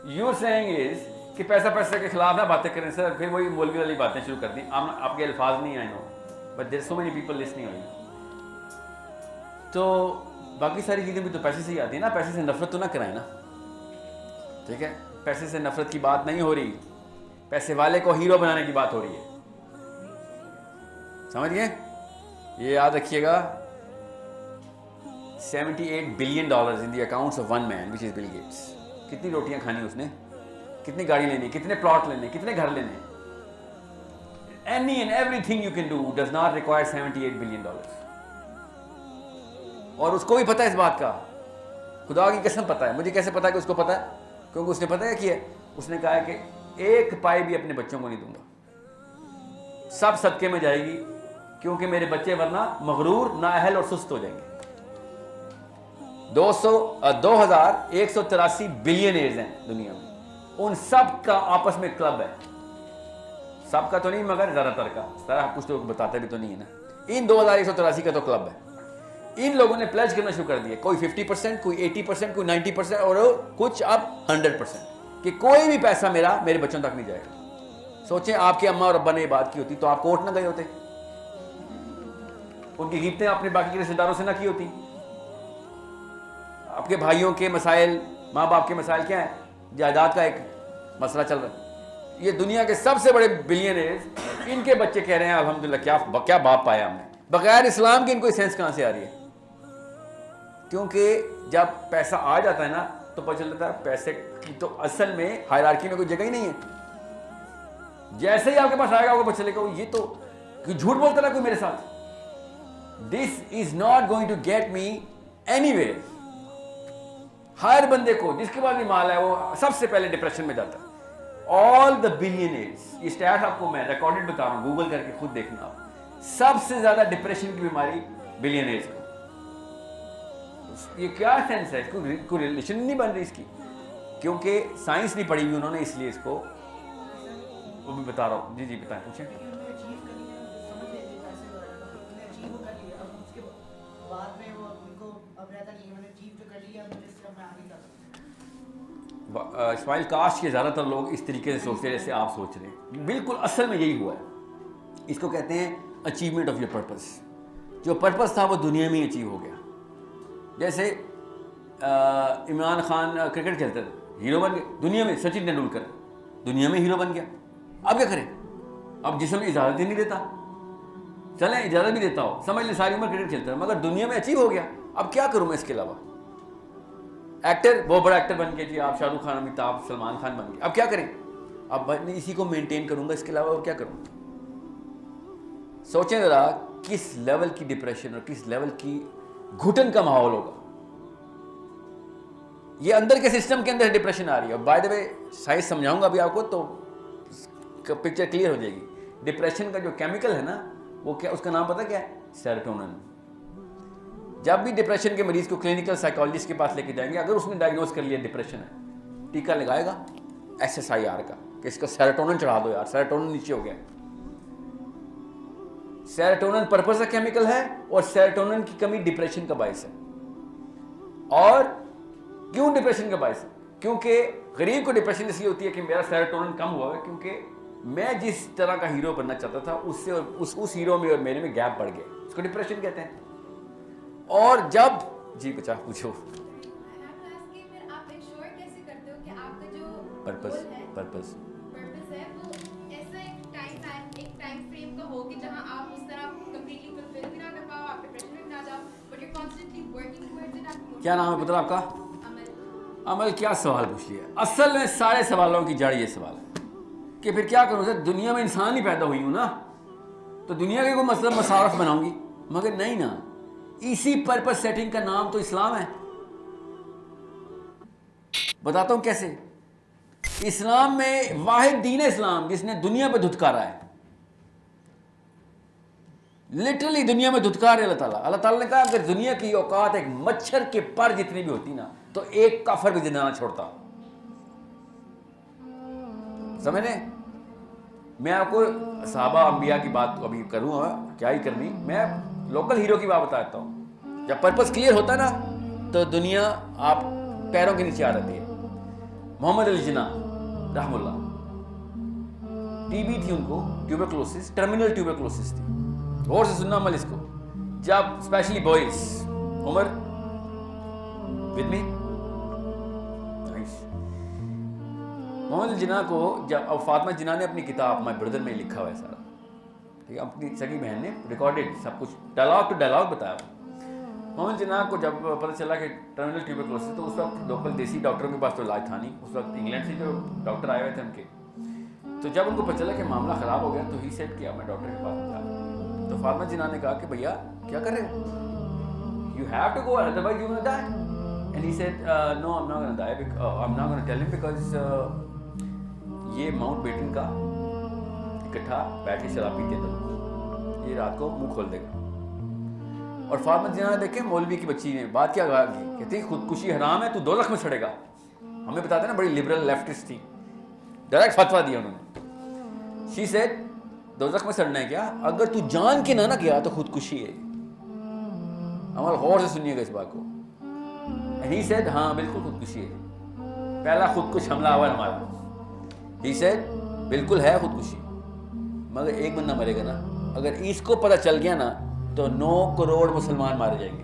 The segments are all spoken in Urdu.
یو سینگ از کہ پیسہ پیسے کے خلاف نہ باتیں کریں سر, پھر وہی مولوی والی باتیں شروع کر دیں. آپ کے الفاظ نہیں آئے no, but there so many people listening آئی. تو باقی ساری چیزیں بھی تو پیسے سے ہی آتی ہیں نا, پیسے سے نفرت تو نہ کرائیں نا, ٹھیک ہے. پیسے سے نفرت کی بات نہیں ہو رہی, پیسے والے کو ہیرو بنانے کی بات ہو رہی ہے, سمجھ گئے. یہ یاد رکھیے گا, $78 billion in the accounts of one man, which is Bill Gates. کتنی روٹیاں کھانی اس نے, کتنی گاڑی لینی, کتنے پلاٹ لینے, کتنے گھر لینے. Any and everything you can do does not require $78 billion. اور اس کو بھی پتہ ہے اس بات کا, خدا کی قسم پتہ ہے. مجھے کیسے پتہ ہے کہ اس کو پتہ ہے؟ کیونکہ اس نے پتہ ہے کیا, اس نے کہا ہے کہ ایک پائی بھی اپنے بچوں کو نہیں دوں گا, سب صدقے میں جائے گی, کیونکہ میرے بچے ورنہ مغرور, نااہل اور سست ہو جائیں گے. 2183 بلینئرز ہیں دنیا میں, ان سب کا آپس میں کلب ہے. سب کا تو نہیں مگر زیادہ تر کا, ذرا کچھ تو بتاتے بھی تو نہیں ہے نا. ان 2183 کا تو کلب ہے. ان لوگوں نے پلیج کرنا شروع کر دیا, کوئی 50%, کوئی 80%, کوئی 90% اور کچھ اب 100%, کہ کوئی بھی پیسہ میرے بچوں تک نہیں جائے گا. سوچیں آپ کے اماں اور ابا نے یہ بات کی ہوتی تو آپ کورٹ نہ گئے ہوتے, ان کی غیبتیں آپ نے باقی کے رشتے داروں سے نہ کی ہوتی. آپ کے بھائیوں کے مسائل, ماں باپ کے مسائل کیا ہیں؟ جائیداد کا ایک مسئلہ چل رہا ہے. یہ دنیا کے سب سے بڑے بلینئرز, ان کے بچے کہہ رہے ہیں الحمدللہ کیا باپ پایا ہم نے. بغیر اسلام کے ان کو سینس کہاں سے آ رہی ہے؟ کیونکہ جب پیسہ آ جاتا ہے نا تو پتہ چلتا ہے پیسے کی تو اصل میں ہائرارکی میں کوئی جگہ ہی نہیں ہے. جیسے ہی آپ کے پاس آئے گا آپ کو پتہ چلے گا یہ تو جھوٹ بولتا رہا کوئی میرے ساتھ. This is not going to get me anywhere. ہر بندے کو جس کے پاس بھی مال ہے وہ سب سے پہلے ڈپریشن میں جاتا ہے. آل دا بلینئرز, یہ اسٹیٹ آپ کو میں ریکارڈڈ بتا رہا ہوں, گوگل کر کے خود دیکھنا آپ, سب سے زیادہ ڈپریشن کی بیماری بلینئرز کو. یہ کیا سینس ہے, کوئی ریلیشن نہیں بن رہی اس کی, کیونکہ سائنس نہیں پڑھی ہوئی انہوں نے, اس لیے اس کو وہ بھی بتا رہا ہوں. جی جی بتائیں, پوچھیں. اسماعیل, کاش کے زیادہ تر لوگ اس طریقے سے سوچتے ہیں جیسے آپ سوچ رہے ہیں. بالکل اصل میں یہی ہوا ہے. اس کو کہتے ہیں اچیومنٹ آف یور پرپس. جو پرپس تھا وہ دنیا میں ہی اچیو ہو گیا. جیسے عمران خان کرکٹ کھیلتے تھے, ہیرو بن گئے دنیا میں. سچن تندولکر دنیا میں ہیرو بن گیا. اب کیا کریں, اب جسم اجازت ہی نہیں دیتا. چلیں اجازت بھی دیتا ہو, سمجھ لیں ساری عمر کرکٹ کھیلتا ہے, مگر دنیا میں اچیو ہو گیا. اب کیا کروں میں اس کے علاوہ؟ ایکٹر, بہت بڑا ایکٹر بن گیا جی آپ, شاہ رخ خان, امیتابھ, سلمان خان بن گئے. اب کیا کریں؟ اب میں اسی کو مینٹین کروں گا, اس کے علاوہ اور کیا کروں؟ سوچیں ذرا کس لیول کی ڈپریشن اور کس لیول کی گھٹن کا ماحول ہوگا. یہ اندر کے سسٹم کے اندر ڈپریشن آ رہی ہے. اور بائی دا وے سائنس سمجھاؤں گا ابھی آپ کو تو پکچر کلیئر ہو جائے گی. ڈپریشن کا جو کیمیکل ہے نا وہ کیا, اس کا نام پتہ کیا ہے؟ سیروٹونن. جب بھی ڈپریشن کے مریض کو کلینکل سائیکالوجسٹ کے پاس لے کے جائیں گے, اگر اس نے ڈائگنوز کر لیا ڈپریشن ہے, ٹیکہ لگائے گا SSRI کا کہ اس کا سیروٹونن چڑھا دو یار, سیروٹونن نیچے ہو گیا. سیروٹونن پرپس کا کیمیکل ہے, اور سیروٹونن کی کمی ڈپریشن کا باعث ہے. اور کیوں ڈپریشن کا باعث ہے؟ کیونکہ غریب کو ڈپریشن اس لیے ہوتی ہے کہ میرا سیروٹونن کم ہوا ہے, کیونکہ میں جس طرح کا ہیرو بننا چاہتا تھا اس سے اس ہیرو میں اور میرے میں گیپ بڑھ گیا. اس کو ڈپریشن کہتے ہیں. اور جب جی بچا پوچھو. پرپس ہے وہ ایسا ایک ٹائم فریم کا ہو کہ جہاں آپ اس طرح کمپلیٹلی فلفل بھی نہ کر پاؤ, آپ ڈپریشن میں نہ جاؤ, but you constantly working towards it. کیا نام ہے پتہ آپ کا؟ عمل. کیا سوال پوچھ لیا. اصل میں سارے سوالوں کی جڑ یہ سوال ہے کہ پھر کیا کروں سر, دنیا میں انسان ہی پیدا ہوئی ہوں نا, تو دنیا کے کوئی مطلب مسارف بناؤں گی. مگر نہیں نا, اسی پرپس سیٹنگ کا نام تو اسلام ہے. بتاتا ہوں کیسے. اسلام میں واحد دین ہے اسلام جس نے دنیا پہ دھتکارا ہے. لٹرلی دنیا میں دھتکار ہے اللہ تعالیٰ. اللہ تعالیٰ نے کہا اگر دنیا کی اوقات ایک مچھر کے پر جتنی بھی ہوتی نا تو ایک کافر بھی زندہ نہ چھوڑتا. سمجھے؟ میں آپ کو صحابہ انبیاء کی بات ابھی کروں گا, کیا ہی کرنی, میں لوکل ہیرو کی بات بتاتا ہوں. جب پرپس کلیئر ہوتا ہے نا تو دنیا آپ پیروں کے نیچے آ جاتی ہے. محمد علی جناح رحم اللہ, ٹی بی تھی ان کو, ٹیوبرکلوسس, ٹرمینل ٹیوبرکلوسس تھی. غور سے سننا عمل اس کو, جب especially boys, Umar with me, Muhammad Ali Jinnah کو جب, اب فاطمہ جناح نے اپنی کتاب مائی بردر میں لکھا ہوا ہے سارا, ٹھیک ہے, اپنی سگی بہن نے ریکارڈیڈ سب کچھ ڈائلاگ ٹو ڈائلاگ بتایا. محمد جناح کو جب پتہ چلا کہ ٹرمینل ٹیوبرکلوسس, تو اس وقت لوکل دیسی ڈاکٹروں کے پاس تو علاج تھا نہیں, اس وقت انگلینڈ سے جو ڈاکٹر آئے ہوئے تھے ان کے, تو جب ان کو پتہ چلا کہ معاملہ خراب ہو گیا تو ہی سیٹ کیا میں ڈاکٹر کے پاس جا. تو فاطمہ جناح نے کہا کہ بھیا کیا کر رہے ہو, you have to go otherwise you will die. And he said no I am not gonna die, I am not gonna tell him because یہ ماؤنٹ بیٹن کا اکٹھا بیٹھ کے شراب پیتے تھے, یہ رات کو منہ کھول دے گا. اور فاطمہ جناح نے دیکھیں مولوی کی بچی نے بات کیا کہا, کہتی خودکشی حرام ہے, تو دوزخ میں سڑے گا. ہمیں بتاتے نا بڑی لبرل لیفٹسٹ تھی, ڈائریکٹ فتویٰ دیا انہوں نے. شی سیڈ دوزخ میں سڑنا ہے کیا, اگر تو جان کے نہ گیا تو خودکشی ہے. ہمارا غور سے سنیے گا اس بات کو. ہی سیڈ ہاں بالکل خودکشی ہے, پہلا خودکش حملہ ہوا ہمارا. ہی سیڈ بالکل ہے خودکشی, مگر ایک بندہ مرے گا نا, اگر اس کو پتہ چل گیا نا تو 9 کروڑ مسلمان مارے جائیں گے.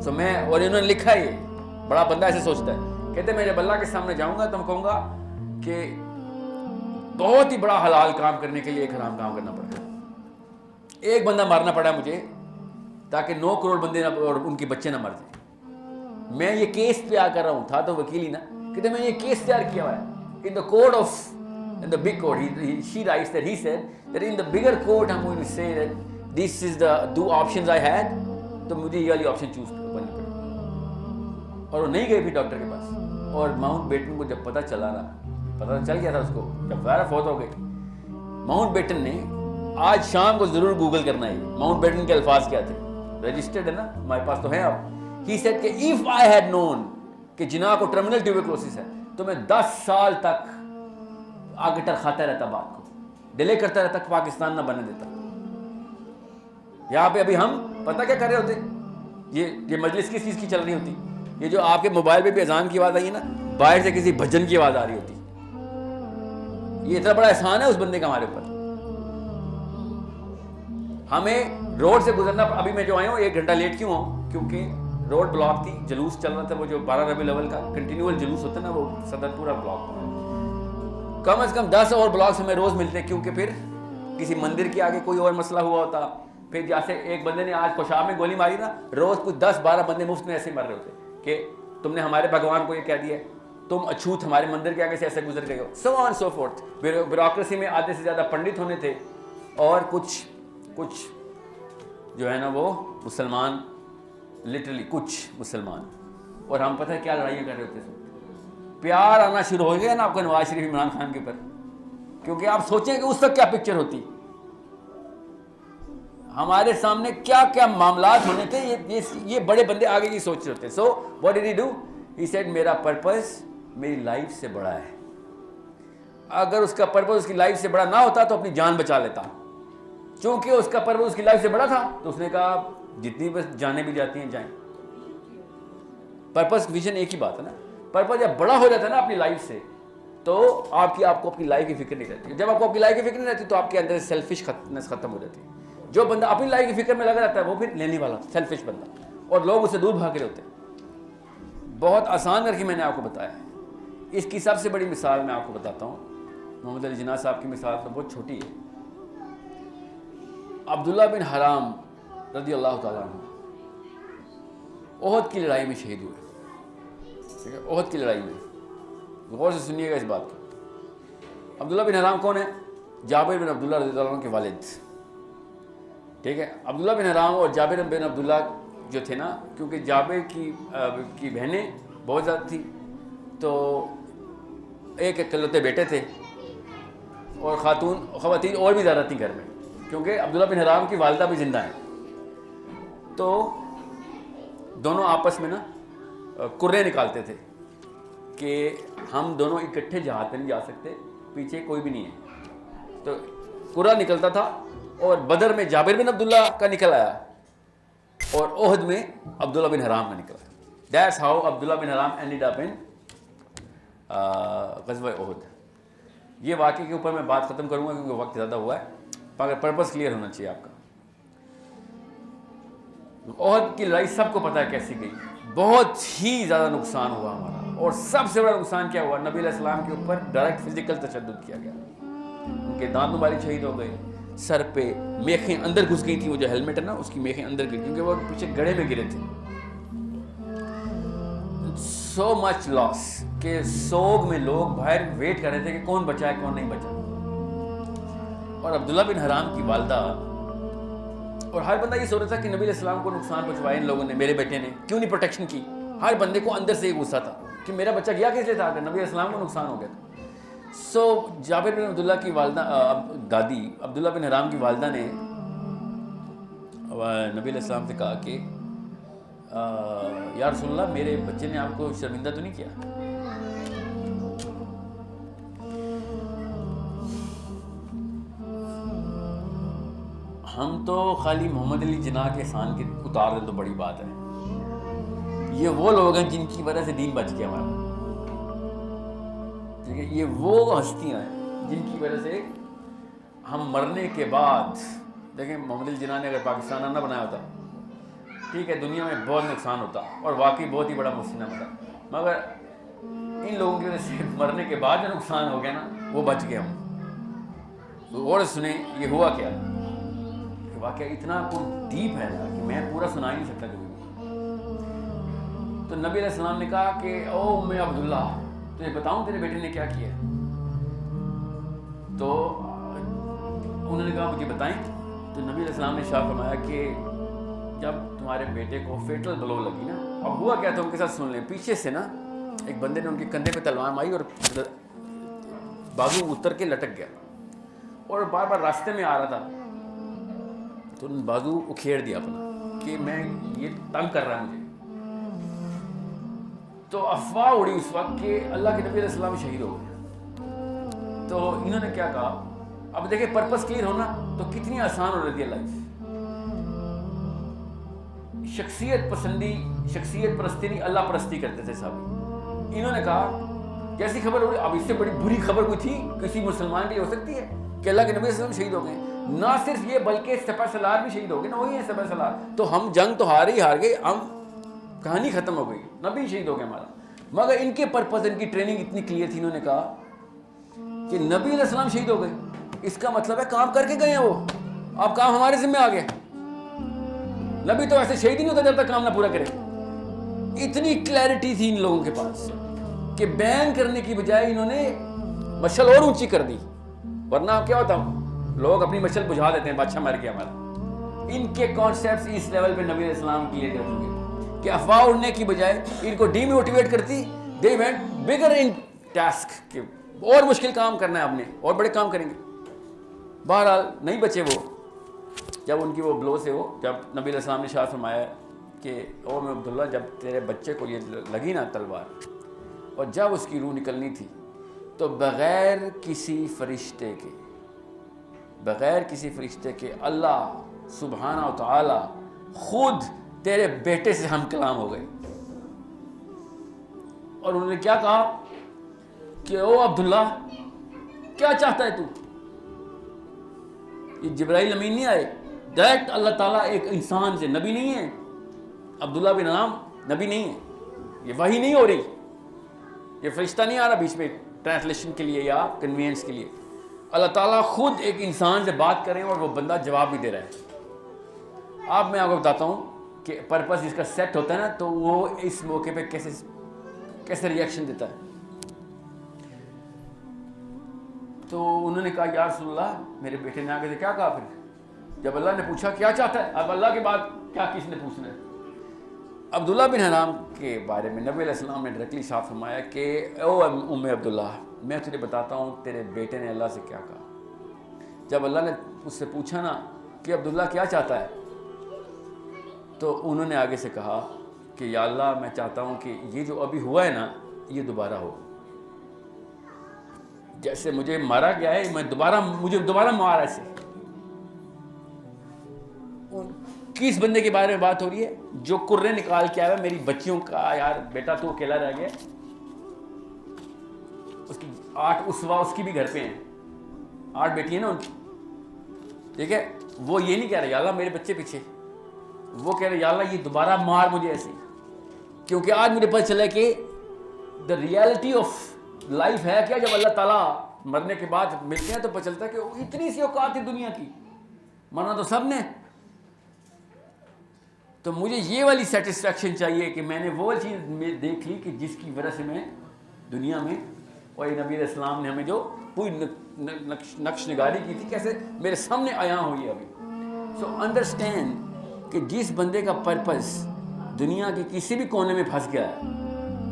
تو میں, اور انہوں نے لکھا یہ, بڑا بندہ ایسے سوچتا ہے, کہتے میں جب اللہ کے سامنے جاؤں گا تو میں کہوں گا کہ بہت ہی بڑا حلال کام کرنے کے لیے ایک حرام کام کرنا پڑا, ایک بندہ مارنا پڑا مجھے تاکہ 9 کروڑ بندے اور ان کے بچے نہ مر جائیں. میں یہ کیس تیار کر رہا ہوں, تھا تو وکیل ہی نا, کہتے میں یہ کیس تیار کیا ہوا ہے in the court of, in the big court. She writes that he said that in the bigger court I'm going to say that this is the 2 options I had, تو مجھے یہ والی آپشن چوز کرنی پڑی. اور وہ نہیں گئے پھر ڈاکٹر کے پاس. اور ماؤنٹ بیٹن کو جب پتہ چلا نا, پتہ چل گیا تھا اس کو, جب ظاہر فوت ہو گئی, ماؤنٹ بیٹن نے, آج شام کو ضرور گوگل کرنا ہے ماؤنٹ بیٹن کے الفاظ کیا تھے, رجسٹرڈ ہے نا ہمارے پاس تو ہے اب. He said کہ if I had known کہ جناح کو ٹرمینل ٹیوبرکلوسس ہے تو میں 10 سال تک آگے ٹرکھاتا رہتا, بات کو ڈیلے کرتا رہتا, پاکستان نہ بننے دیتا. یہاں پہ ابھی ہم پتہ کیا کر رہے ہوتے, یہ مجلس کس چیز کی چل رہی ہوتی, یہ جو آپ کے موبائل پہ بھی اذان کی آواز آئی ہے نا, باہر سے کسی بھجن کی آواز آ رہی ہوتی. یہ اتنا بڑا احسان ہے اس بندے کا ہمارے اوپر. ہمیں روڈ سے گزرنا, ابھی میں جو آیا ہوں 1 گھنٹہ لیٹ کیوں ہوں, کیونکہ روڈ بلاک تھی, جلوس چل رہا تھا, وہ جو 12 ربیع الاول کا کنٹینیول جلوس ہوتا ہے نا, وہ صدر پورا بلاک. کم از کم 10 اور بلاکس ہمیں روز ملتے, کیونکہ پھر کسی مندر کے آگے کوئی اور مسئلہ ہوا ہوتا, پھر جیسے ایک بندے نے آج خوشاب میں گولی ماری نا, روز کچھ 10-12 بندے مفت میں ایسے مر رہے ہوتے کہ تم نے ہمارے بھگوان کو یہ کہہ دیا, تم اچھوت ہمارے مندر کے آگے سے ایسے گزر گئے ہو, سو آن سو فورتھ. بیوروکریسی میں آدھے سے زیادہ پنڈت ہونے تھے, اور کچھ جو ہے نا وہ مسلمان, لٹرلی کچھ مسلمان. اور ہم پتہ ہے کیا لڑائیاں کر رہے ہوتے تھے. پیار آنا شروع ہو گیا نا آپ کو نواز شریف عمران خان کے اوپر, کیونکہ آپ سوچیں کہ اس وقت کیا پکچر ہوتی, ہمارے سامنے کیا کیا معاملات ہونے تھے. یہ بڑے بندے آگے کی سوچ رہے ہوتے. So what did he do, he said میرا پرپس میری لائف سے بڑا ہے. اگر اس کا پرپس اس کی لائف سے بڑا نہ ہوتا تو اپنی جان بچا لیتا. چونکہ اس کا پرپس اس کی لائف سے بڑا تھا تو اس نے کہا جتنی بس جانے بھی جاتی ہیں جائیں. پرپس ویژن ایک ہی بات ہے نا. پرپس جب بڑا ہو جاتا ہے نا اپنی لائف سے, تو آپ کو اپنی لائف کی فکر نہیں رہتی. جب آپ کو اپنی لائف کی فکر نہیں رہتی تو آپ کے اندر سیلفشنس ختم ہو جاتی ہے. جو بندہ اپنی لائف کی فکر میں لگا رہتا ہے وہ پھر لینے والا سیلفش بندہ, اور لوگ اسے دور بھاگ رہے ہوتے ہیں. بہت آسان کر کے میں نے آپ کو بتایا ہے. اس کی سب سے بڑی مثال میں آپ کو بتاتا ہوں. محمد علی جناح صاحب کی مثال تو بہت چھوٹی ہے. عبداللہ بن حرام رضی اللہ تعالیٰ عنہ احد کی لڑائی میں شہید ہوئے. ٹھیک ہے, احد کی لڑائی میں غور سے سنیے گا اس بات کو. عبداللہ بن حرام کون ہے؟ جابر بن عبداللہ رضی اللہ عنہ کے والد. ٹھیک ہے, عبداللہ بن حرام اور جابر بن عبداللہ جو تھے نا, کیونکہ جابر کی بہنیں بہت زیادہ تھیں, تو ایک اکلوتے بیٹے تھے, اور خواتین اور بھی زیادہ تھیں گھر میں, کیونکہ عبداللہ بن حرام کی والدہ بھی زندہ ہیں. تو دونوں آپس میں نا کرے نکالتے تھے کہ ہم دونوں اکٹھے جہاد پہ نہیں جا سکتے, پیچھے کوئی بھی نہیں ہے. تو کرا نکلتا تھا, اور بدر میں جابر بن عبداللہ کا نکل آیا, اور احد میں عبداللہ بن حرام کا نکلا. That's how عبداللہ بن حرام ended up in غزوہ احد. یہ واقعے کے اوپر میں بات ختم کروں گا کیونکہ وقت زیادہ ہوا ہے, مگر پرپس کلیئر ہونا چاہیے آپ کا. احد کی لڑائی سب کو پتہ ہے کیسی گئی, بہت ہی زیادہ نقصان ہوا ہمارا, اور سب سے بڑا نقصان کیا ہوا, نبی علیہ السلام کے اوپر ڈائریکٹ فزیکل تشدد کیا گیا. ان کے دانت مبارک شہید ہو گئے, سر پہ میخیں اندر گھس گئی تھیں, وہ جو ہیلمٹ ہے نا اس کی میخیں اندر گئی کیونکہ وہ پیچھے گڑھے میں گرے تھے. سو مچ لاس کہ سوگ میں لوگ باہر ویٹ کر رہے تھے کہ کون بچا ہے کون نہیں بچا. اور عبداللہ بن حرام کی والدہ, اور ہر بندہ یہ سوچ رہا تھا کہ نبی علیہ السلام کو نقصان پہنچوایا ان لوگوں نے, میرے بیٹے نے کیوں نہیں پروٹیکشن کی. ہر بندے کو اندر سے یہ غصہ تھا کہ میرا بچہ گیا کس لیے تھا, کہ نبی علیہ السلام کو نقصان ہو گیا تھا. سو جابر بن عبداللہ کی والدہ, دادی عبداللہ بن حرام کی والدہ نے نبی علیہ السلام سے کہا کہ یا رسول اللہ میرے بچے نے آپ کو شرمندہ تو نہیں کیا. ہم تو خالی محمد علی جناح کے احسان کے اتار دیں تو بڑی بات ہے, یہ وہ لوگ ہیں جن کی وجہ سے دین بچ گیا ہمارا. ٹھیک ہے, یہ وہ ہستیاں ہیں جن کی وجہ سے ہم مرنے کے بعد, دیکھیں محمد علی جناح نے اگر پاکستان نہ بنایا ہوتا, ٹھیک ہے دنیا میں بہت نقصان ہوتا اور واقعی بہت ہی بڑا مسئلہ ہوتا, مگر ان لوگوں کی وجہ سے مرنے کے بعد جو نقصان ہو گیا نا وہ بچ گئے ہم. تو اور سنیں یہ ہوا کیا, واقعہ اتنا ڈیپ ہے نا کہ میں پورا سنا ہی نہیں سکتا کبھی. تو نبی علیہ السلام نے کہا کہ او ام عبداللہ تجھے بتاؤں تیرے بیٹے نے کیا کیا. تو انہوں نے کہا مجھے بتائیں. تو نبی علیہ السلام نے ارشاد فرمایا کہ جب تمہارے بیٹے کو فیٹل بلو لگی نا, اب ہوا کیا تھا ان کے ساتھ سن لیں. پیچھے سے نا ایک بندے نے ان کے کندھے پہ تلوار ماری اور بازو اتر کے لٹک گیا, اور بار بار راستے میں آ رہا تھا تو ان بازو اکھیڑ دیا اپنا کہ میں یہ تنگ کر رہا ہے مجھے. تو افواہ اڑی اس وقت کہ اللہ کے نبی علیہ السلام شہید ہو گئے. تو انہوں نے کیا کہا, اب دیکھیں پرپس کلیئر ہونا تو کتنی آسان ہو رہی ہے لائف. شخصیت پسندی, شخصیت پرستی نہیں اللہ پرستی کرتے تھے صاحب. انہوں نے کہا جیسی خبر ہو رہی, اب اس سے بڑی بری خبر کوئی تھی کسی مسلمان کے لیے ہو سکتی ہے کہ اللہ کے نبی صلی اللہ علیہ وسلم شہید ہو گئے. نہ صرف یہ بلکہ سپہ سالار بھی شہید ہو گئے نا, وہی ہے سپہ سالار. تو ہم جنگ تو ہار گئے, ہم کہانی ختم ہو گئی, نبی شہید ہو گئے ہمارا. مگر ان کے پرپز, ان کی ٹریننگ اتنی کلیئر تھی, انہوں نے کہا کہ نبی علیہ السلام شہید ہو گئے, اس کا مطلب ہے کام کر کے گئے ہیں وہ, اب کام ہمارے ذمہ آ گیا. نبی تو ایسے شہید ہی نہیں ہوتا جب تک کام نہ پورا کرے. اتنی کلیئرٹی تھی ان لوگوں کے پاس کہ بیان کرنے کی بجائے انہوں نے مشعل اور اونچی کر دی. ورنہ کیا ہوتا, لوگ اپنی مشعل بجھا دیتے ہیں, بادشاہ مر گیا ہمارا. ان کے کانسیپٹس اس لیول پہ نبی علیہ السلام کلیئر کر چکے کہ افواہ اڑنے کی بجائے ان کو ڈی موٹیویٹ کرتی. They went bigger in task کہ اور مشکل کام کرنا ہے آپ نے, اور بڑے کام کریں گے. بہرحال نہیں بچے وہ, جب ان کی وہ بلو سے ہو, جب نبی علیہ السلام نے ارشاد فرمایا کہ او میں عبداللہ جب تیرے بچے کو یہ لگی نا تلوار, اور جب اس کی روح نکلنی تھی تو بغیر کسی فرشتے کے اللہ سبحانہ و تعالی خود تیرے بیٹے سے ہم کلام ہو گئے. اور انہوں نے کیا کہا کہ او عبداللہ کیا چاہتا ہے تو. یہ جبرائیل امین نہیں آئے, ڈائریکٹ اللہ تعالیٰ ایک انسان سے, نبی نہیں ہے عبداللہ بن حرام, نبی نہیں ہے, یہ وحی نہیں ہو رہی, یہ فرشتہ نہیں آ رہا بیچ میں ٹرانسلیشن کے لیے یا کنوینس کے لیے. اللہ تعالیٰ خود ایک انسان سے بات کریں اور وہ بندہ جواب بھی دے رہا ہے. اب میں آپ کو بتاتا ہوں کہ پرپس جس کا سیٹ ہوتا ہے نا تو وہ اس موقع پہ کیسے ریئیکشن دیتا ہے. تو انہوں نے کہا یا رسول اللہ, میرے بیٹے نے آگے سے کیا کہا پھر جب اللہ نے پوچھا کیا چاہتا ہے, اب اللہ کے بعد کیا کس نے پوچھنا ہے. عبداللہ بن حرام کے بارے میں نبی علیہ السلام نے ڈائریکٹلی صاف فرمایا کہ او ام عبداللہ میں تجھے بتاتا ہوں تیرے بیٹے نے اللہ سے کیا کہا. جب اللہ نے اس سے پوچھا نا کہ عبداللہ کیا چاہتا ہے, تو انہوں نے آگے سے کہا کہ یا اللہ میں چاہتا ہوں کہ یہ جو ابھی ہوا ہے نا یہ دوبارہ ہو. جیسے مجھے مارا گیا ہے مجھے دوبارہ مارا ایسے. کس بندے کے بارے میں بات ہو رہی ہے جو کرے نکال کے آیا میری بچیوں کا, یار بیٹا تو اکیلا رہ گیا, 8 اسوا اس کی بھی گھر پہ ہیں, 8 بیٹی ہیں نا ان کی, ٹھیک ہے, وہ یہ نہیں کہہ رہے یا اللہ میرے بچے پیچھے, وہ کہہ رہے یا اللہ یہ دوبارہ مار مجھے ایسے, کیونکہ آج مجھے پتہ چلا کہ دا ریالٹی آف لائف ہے کیا, جب اللہ تعالیٰ مرنے کے بعد ملتے ہیں تو پتہ چلتا ہے کہ اتنی سی اوقات تھی دنیا کی, مرنا تو سب نے. تو مجھے یہ والی سیٹسفیکشن چاہیے کہ میں نے وہ چیز دیکھ لی کہ جس کی وجہ سے میں دنیا میں, اور نبی علیہ السلام نے ہمیں جو پوری نقش نگاری کی تھی کیسے میرے سامنے آیا ہوئی ہے ابھی. سو انڈرسٹینڈ کہ جس بندے کا پرپس دنیا کے کسی بھی کونے میں پھنس گیا ہے,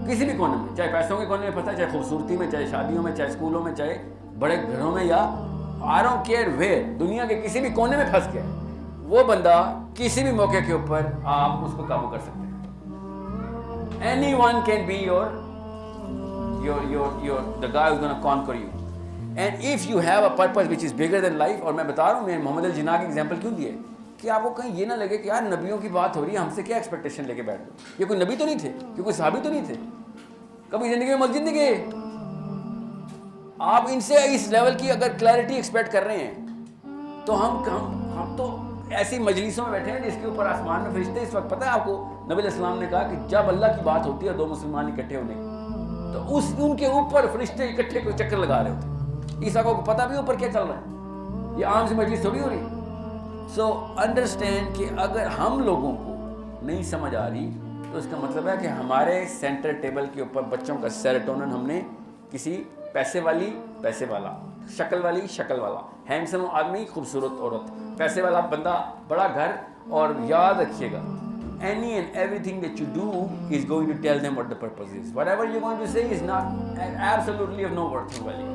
کسی بھی کونے میں, چاہے پیسوں کے کونے میں پھنسا ہے, چاہے خوبصورتی میں, چاہے شادیوں میں, چاہے اسکولوں میں, چاہے بڑے گھروں میں, یا آئی ڈونٹ کیئر ویئر, دنیا کے کسی بھی کونے میں پھنس گیا ہے, وہ بندہ کسی بھی موقع کے اوپر آپ اس کو قابو کر سکتے ہیں. Anyone can be the guy who's gonna conquer you. And if you have a purpose which is bigger than life, اور میں بتا رہا ہوں, میں محمد الجناح کی ایگزامپل کیوں دیے کہ آپ کو کہیں یہ نہ لگے کہ یار نبیوں کی بات ہو رہی ہے, ہم سے کیا ایکسپیکٹیشن لے کے بیٹھ دو, یہ کوئی نبی تو نہیں تھے, یہ کوئی صحابی تو نہیں تھے, کبھی زندگی میں مسجد نہیں گئے. آپ ان سے اس لیول کی اگر کلیئرٹی ایکسپیکٹ کر رہے ہیں تو ہم تو ایسی مجلسوں میں بیٹھے ہیں جس کے اوپر آسمان میں فرشتے. اس وقت پتہ ہے آپ کو, نبی علیہ السلام نے کہا کہ جب اللہ کی بات ہوتی ہے دو مسلمان اکٹھے ہونے کی, تو ان کے اوپر فرشتے اکٹھے کوئی چکر لگا رہے ہوتے. عیسیٰ کو پتہ بھی اوپر کیا چل رہا ہے, یہ عام سی مجلس تھوڑی ہو رہی. سو انڈرسٹینڈ کہ اگر ہم لوگوں کو نہیں سمجھ آ رہی تو اس کا مطلب ہے کہ ہمارے سینٹر ٹیبل کے اوپر بچوں کا سیروٹونن ہم نے کسی پیسے والی پیسے والا, شکل والی شکل والا, ہینڈسم آدمی خوبصورت عورت, پیسے والا بندہ بڑا گھر. اور یاد رکھیے گا, any and everything that you do is going to tell them what the purpose is. Whatever you're going to say is not absolutely of no worth and value.